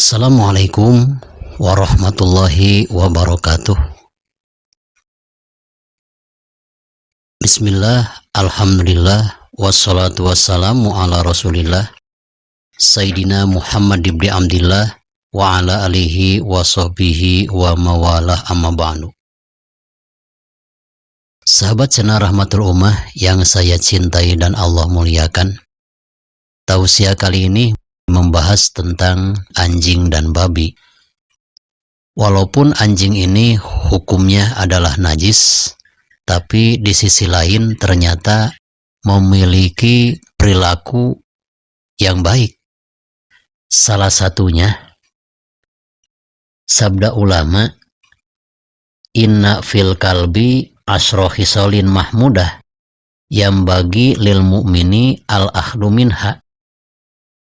Assalamualaikum warahmatullahi wabarakatuh. Bismillah, alhamdulillah, wassalatu wassalamu ala rasulillah Sayyidina Muhammad ibn Abdillah wa ala alihi wa sahbihi wa mawalah amma ba'du. Sahabat channel Rahmatul Ummah yang saya cintai dan Allah muliakan, tausiah kali ini membahas tentang anjing dan babi. Walaupun anjing ini hukumnya adalah najis, tapi di sisi lain ternyata memiliki perilaku yang baik. Salah satunya sabda ulama, inna fil kalbi asro khisalin mahmudah yang bagi lil mu'mini al akhdu minha.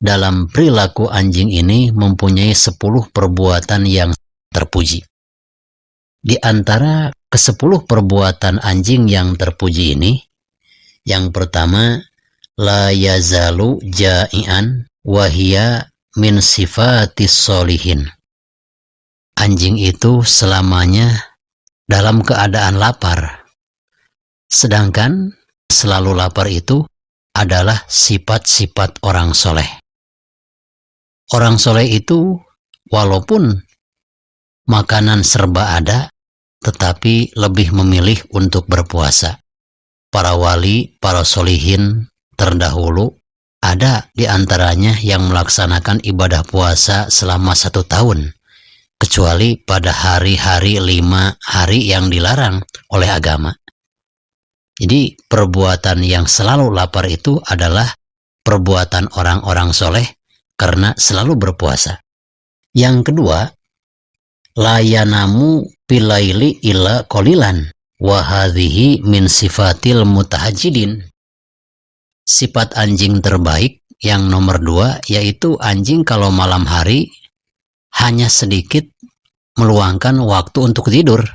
Dalam perilaku anjing ini mempunyai 10 perbuatan yang terpuji. Di antara ke-10 perbuatan anjing yang terpuji ini, yang pertama, la yazalu ja'ian wahia min sifatis solihin. Anjing itu selamanya dalam keadaan lapar. Sedangkan selalu lapar itu adalah sifat-sifat orang soleh. Orang soleh itu walaupun makanan serba ada, tetapi lebih memilih untuk berpuasa. Para wali, para solihin terdahulu, ada di antaranya yang melaksanakan ibadah puasa selama 1 tahun, kecuali pada hari-hari 5 hari yang dilarang oleh agama. Jadi perbuatan yang selalu lapar itu adalah perbuatan orang-orang soleh karena selalu berpuasa. Yang kedua, layanamu pilaili illa qalilan wa hadhihi min sifatil mutahajjidin. Sifat anjing terbaik yang nomor 2 yaitu anjing kalau malam hari hanya sedikit meluangkan waktu untuk tidur.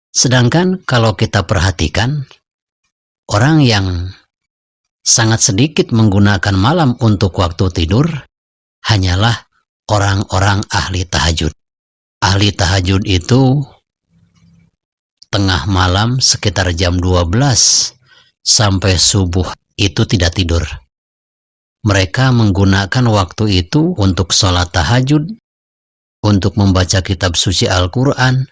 Sedangkan kalau kita perhatikan, orang yang sangat sedikit menggunakan malam untuk waktu tidur hanyalah orang-orang ahli tahajud. Ahli tahajud itu tengah malam sekitar jam 12 sampai subuh itu tidak tidur. Mereka menggunakan waktu itu untuk sholat tahajud, untuk membaca kitab suci Al-Quran,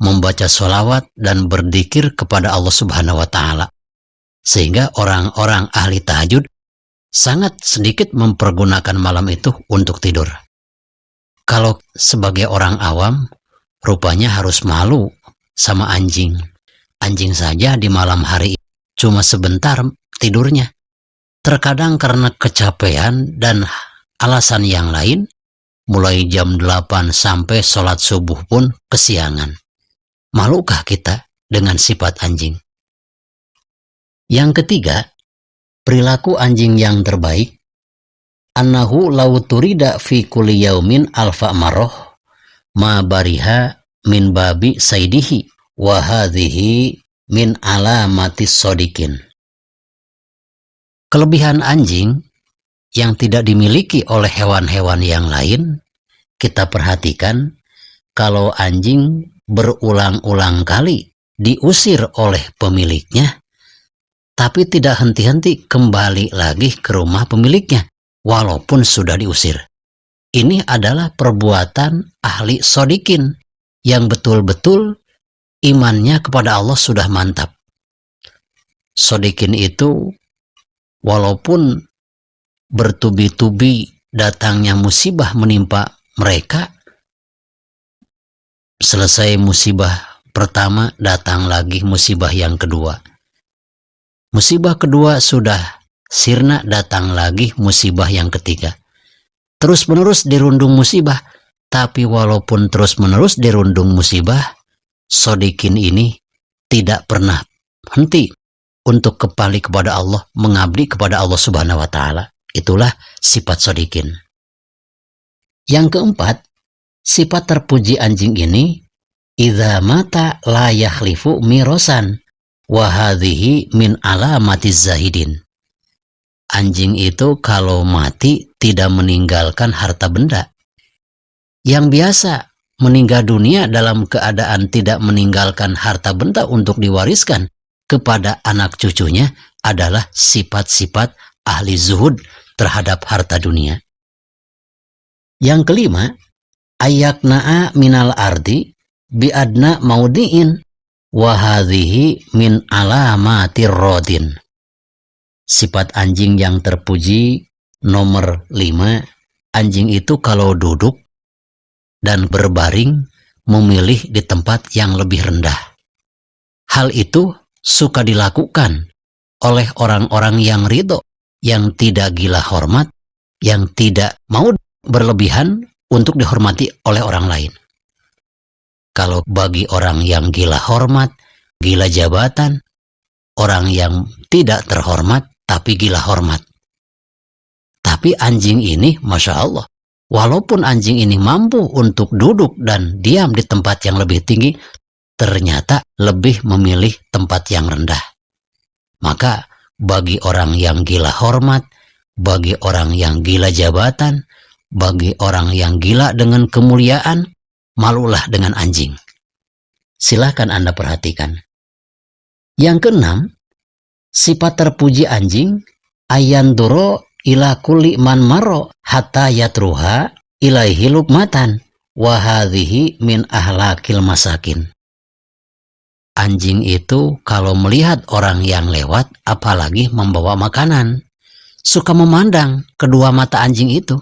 membaca sholawat dan berzikir kepada Allah Subhanahu wa Ta'ala. Sehingga orang-orang ahli tahajud sangat sedikit mempergunakan malam itu untuk tidur. Kalau sebagai orang awam, rupanya harus malu sama anjing. Anjing saja di malam hari cuma sebentar tidurnya. Terkadang karena kecapean dan alasan yang lain, mulai jam 8 sampai sholat subuh pun kesiangan. Malukah kita dengan sifat anjing? Yang ketiga, perilaku anjing yang terbaik, annahu law turida fi kulli yaumin alfa marrah ma bariha min babi saidihi wa hadhihi min alamatis sodikin. Kelebihan anjing yang tidak dimiliki oleh hewan-hewan yang lain, kita perhatikan kalau anjing berulang-ulang kali diusir oleh pemiliknya, tapi tidak henti-henti kembali lagi ke rumah pemiliknya, walaupun sudah diusir. Ini adalah perbuatan ahli sodikin, yang betul-betul imannya kepada Allah sudah mantap. Sodikin itu, walaupun bertubi-tubi datangnya musibah menimpa mereka, selesai musibah pertama, datang lagi musibah yang kedua. Musibah kedua sudah sirna, datang lagi musibah yang ketiga. Terus-menerus dirundung musibah, tapi walaupun terus-menerus dirundung musibah, sodikin ini tidak pernah henti untuk kembali kepada Allah, mengabdi kepada Allah Subhanahu wa Ta'ala. Itulah sifat sodikin. Yang keempat, sifat terpuji anjing ini, idza mata la yakhlifu mirosan wa hadhihi min alamatiz zahidin. Anjing itu kalau mati tidak meninggalkan harta benda. Yang biasa meninggal dunia dalam keadaan tidak meninggalkan harta benda untuk diwariskan kepada anak cucunya adalah sifat-sifat ahli zuhud terhadap harta dunia. Yang kelima, ayakna'a minal ardi biadna maudi'in wa hadhihi min alamatir rodin. Sifat anjing yang terpuji nomor 5, anjing itu kalau duduk dan berbaring memilih di tempat yang lebih rendah. Hal itu suka dilakukan oleh orang-orang yang ridho, yang tidak gila hormat, yang tidak mau berlebihan untuk dihormati oleh orang lain. Kalau bagi orang yang gila hormat, gila jabatan, orang yang tidak terhormat tapi gila hormat. Tapi anjing ini, Masya Allah, walaupun anjing ini mampu untuk duduk dan diam di tempat yang lebih tinggi, ternyata lebih memilih tempat yang rendah. Maka bagi orang yang gila hormat, bagi orang yang gila jabatan, bagi orang yang gila dengan kemuliaan, malulah dengan anjing. Silahkan Anda perhatikan. Yang keenam, sifat terpuji anjing, ayanduro ila kulli man maro hatta yatruha ilaihi lukmatan wa hadhihi min ahlakil masakin. Anjing itu kalau melihat orang yang lewat, apalagi membawa makanan, suka memandang kedua mata anjing itu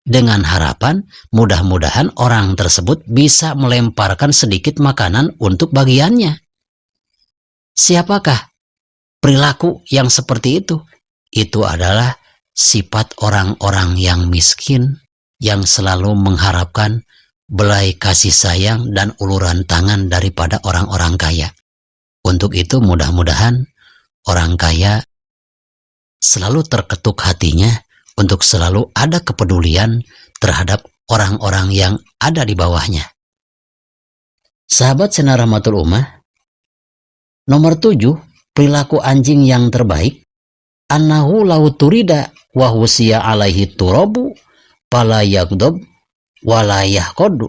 dengan harapan mudah-mudahan orang tersebut bisa melemparkan sedikit makanan untuk bagiannya. Siapakah perilaku yang seperti itu? Itu adalah sifat orang-orang yang miskin, yang selalu mengharapkan belai kasih sayang dan uluran tangan daripada orang-orang kaya. Untuk itu mudah-mudahan orang kaya selalu terketuk hatinya untuk selalu ada kepedulian terhadap orang-orang yang ada di bawahnya. Sahabat Sinar Rahmatul Ummah, nomor 7, perilaku anjing yang terbaik, annahu lau turida wa husiya alaihi turabu fala yaghdab wa la yahqadu.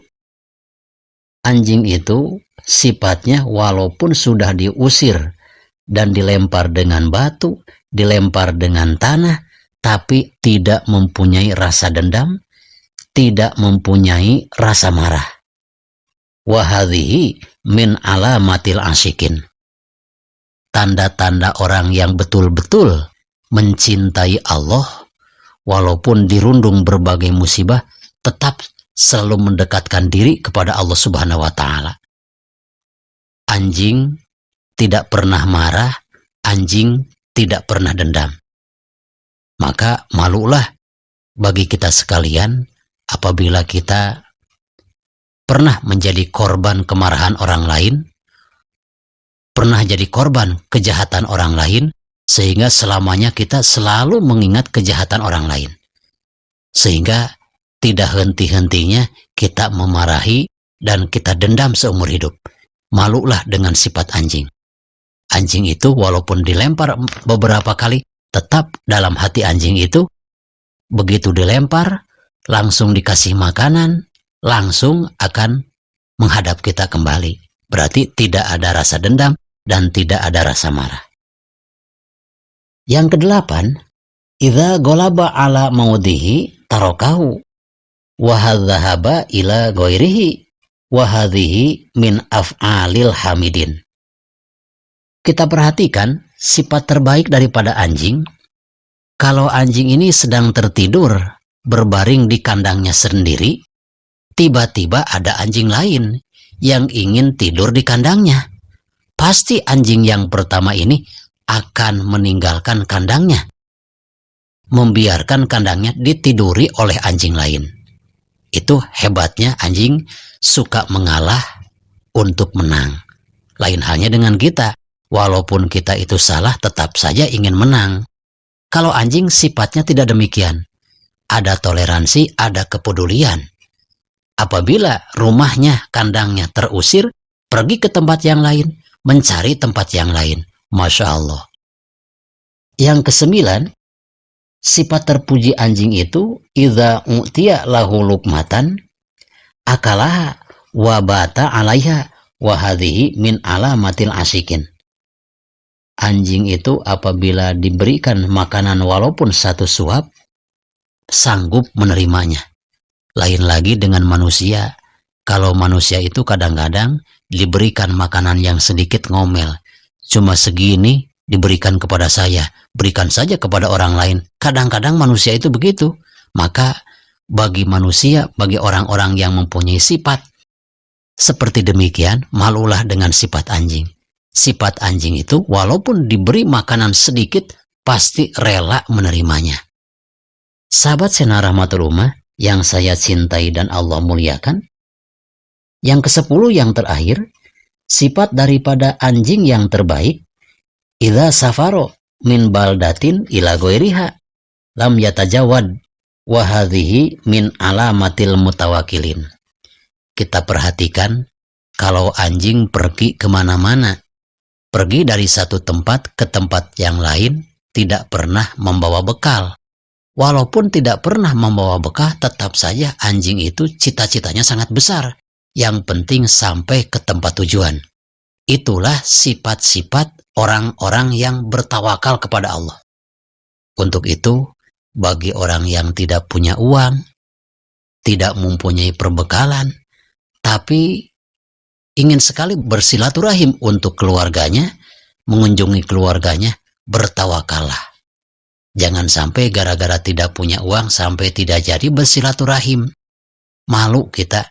Anjing itu sifatnya walaupun sudah diusir dan dilempar dengan batu, dilempar dengan tanah, tapi tidak mempunyai rasa dendam, tidak mempunyai rasa marah. Wa hadhihi min alamatil asyikin. Tanda-tanda orang yang betul-betul mencintai Allah, walaupun dirundung berbagai musibah, tetap selalu mendekatkan diri kepada Allah Subhanahu wa Ta'ala. Anjing tidak pernah marah, anjing tidak pernah dendam. Maka malulah bagi kita sekalian apabila kita pernah menjadi korban kemarahan orang lain, pernah jadi korban kejahatan orang lain, sehingga selamanya kita selalu mengingat kejahatan orang lain. Sehingga tidak henti-hentinya kita memarahi dan kita dendam seumur hidup. Malulah dengan sifat anjing. Anjing itu walaupun dilempar beberapa kali, tetap dalam hati anjing itu, begitu dilempar, langsung dikasih makanan, langsung akan menghadap kita kembali. Berarti tidak ada rasa dendam dan tidak ada rasa marah. Yang kedelapan, idza golaba ala maudihi tarokahu wa hadzahaba ila ghairihi wa hadhihi min af'alil hamidin. Kita perhatikan sifat terbaik daripada anjing. Kalau anjing ini sedang tertidur berbaring di kandangnya sendiri, tiba-tiba ada anjing lain yang ingin tidur di kandangnya. Pasti anjing yang pertama ini akan meninggalkan kandangnya, membiarkan kandangnya ditiduri oleh anjing lain. Itu hebatnya anjing suka mengalah untuk menang. Lain halnya dengan kita, walaupun kita itu salah tetap saja ingin menang. Kalau anjing sifatnya tidak demikian. Ada toleransi, ada kepedulian. Apabila rumahnya, kandangnya terusir, pergi ke tempat yang lain, mencari tempat yang lain. Masya Allah. Yang kesembilan, sifat terpuji anjing itu idza u'tiya lahu luqmatan akalaha wa bata 'alaiha wa hadhihi min alamatil asikin. Anjing itu apabila diberikan makanan walaupun satu suap, sanggup menerimanya. Lain lagi dengan manusia. Kalau manusia itu kadang-kadang diberikan makanan yang sedikit ngomel. Cuma segini diberikan kepada saya, berikan saja kepada orang lain. Kadang-kadang manusia itu begitu. Maka bagi manusia, bagi orang-orang yang mempunyai sifat seperti demikian, malulah dengan sifat anjing. Sifat anjing itu walaupun diberi makanan sedikit, pasti rela menerimanya. Sahabat Sena Rahmatullah yang saya cintai dan Allah muliakan, yang ke-10 yang terakhir, sifat daripada anjing yang terbaik, idza safaro min baldatin ila ghairiha lam yatajawad wa hadhihi min alamatil mutawakkilin. Kita perhatikan, kalau anjing pergi kemana-mana, pergi dari satu tempat ke tempat yang lain, tidak pernah membawa bekal. Walaupun tidak pernah membawa bekal, tetap saja anjing itu cita-citanya sangat besar. Yang penting sampai ke tempat tujuan. Itulah sifat-sifat orang-orang yang bertawakal kepada Allah. Untuk itu, bagi orang yang tidak punya uang, tidak mempunyai perbekalan, tapi ingin sekali bersilaturahim untuk keluarganya, mengunjungi keluarganya, bertawakallah. Jangan sampai gara-gara tidak punya uang sampai tidak jadi bersilaturahim. Malu kita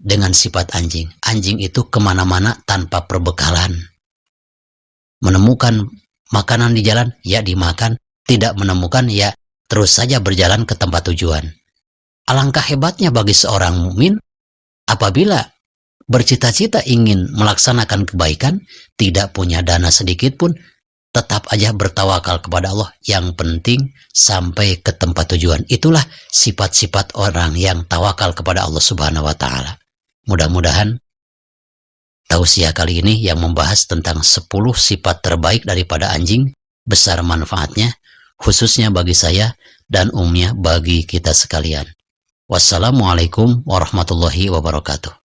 dengan sifat anjing. Anjing itu kemana-mana tanpa perbekalan. Menemukan makanan di jalan, ya dimakan. Tidak menemukan, ya terus saja berjalan ke tempat tujuan. Alangkah hebatnya bagi seorang mukmin apabila bercita-cita ingin melaksanakan kebaikan, tidak punya dana sedikit pun, tetap aja bertawakal kepada Allah. Yang penting sampai ke tempat tujuan. Itulah sifat-sifat orang yang tawakal kepada Allah Subhanahu wa Ta'ala. Mudah-mudahan tausiah kali ini yang membahas tentang 10 sifat terbaik daripada anjing besar manfaatnya, khususnya bagi saya dan umumnya bagi kita sekalian. Wassalamualaikum warahmatullahi wabarakatuh.